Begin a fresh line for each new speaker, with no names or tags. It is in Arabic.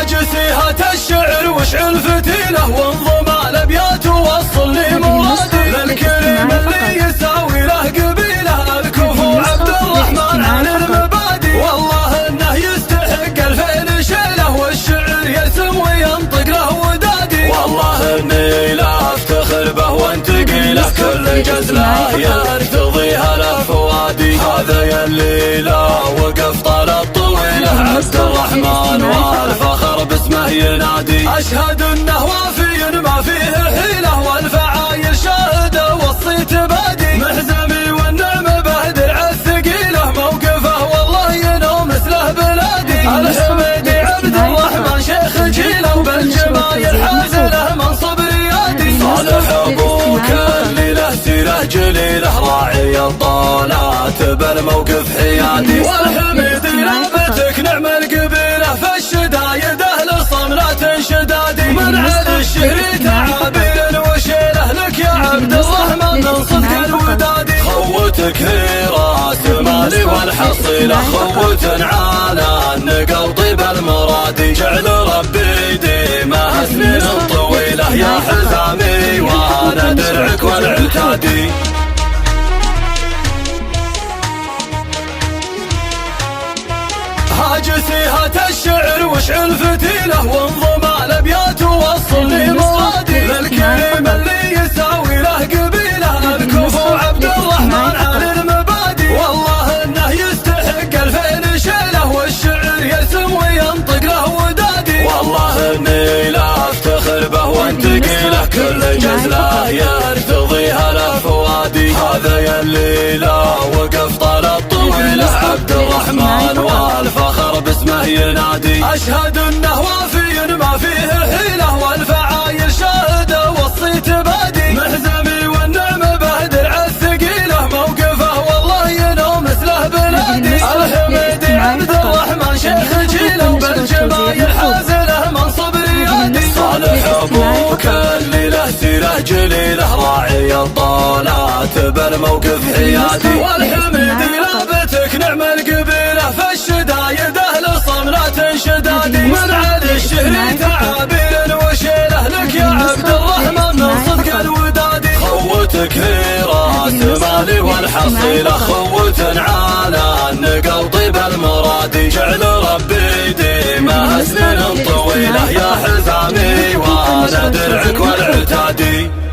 هاجسيهات الشعر واشعل فتيله وانظم الابيات ووصل لي مرادي للكريم اللي يساوي له قبيله الكفو عبد الرحمن عن المبادئ والله انه يستحق الفين شيله والشعر يرسم وينطق له ودادي والله اني لا افتخر به وانتقي له كل جزله يرتضيها له فوادي هذا يلي لا وقف طال طويله عبد الرحمن والفخر باسمه ينادي اشهد انه وافي ما فيه حيله والفعايل شاهده والصيت بادي محزمي والنعم به درع الثقيله موقفه والله ينو مثله بلادي الحميدي عبد الرحمن شيخ جيله وبالجمايل حاز له منصب ريادي صالح ابوك اللي له سيره جليله راعي الطالات بالموقف حيادي والحميدي رابتك نعم القبيله فالشدايد اهل صملات شدادي من على الشهر تعابير وشيله لك يا عبد الرحمن من صدق الودادي خوتك هي راس مالي والحصيله خوة على النقل طيب المرادي جعل ربي ديمه سنين طويله يا حزامي وانا درعك والعتادي هاجسيهات الشعر واشعل فتيله وانظم الابيات ووصل لي مرادي للكريم اللي يساوي له قبيله الكفو عبد الرحمن عن المبادئ والله انه يستحق الفين شيله والشعر يرسم وينطق له ودادي والله اني لا افتخر به وانتقي له كل جزله يرتضيها له فوادي هذا يلي لا وقف طال الطويله عبد الرحمن والفخر باسمه ينادي اشهد انه وافي ما فيه حيله والفعايل شاهده والصيت بادي محزمي والنعم به درع الثقيله موقفه والله ينو مثله بلادي الحميدي عبد الرحمن شيخ جيله وبالجمايل حاز له منصب ريادي صالح ابوك اللي له سيره جليله راعي الطالات بالموقف حيادي والحميدي رابتك نعم القبيله فالشدايد اهل صملات شدادي من على الشهر تعابير وشيله لك يا عبد الرحمن من صدق الودادي خوتك هي راس مالي والحصيله خوة على النقل طيب المرادي جعل ربي ديمه سنين طويله يا حزامي وانا درعك والعتادي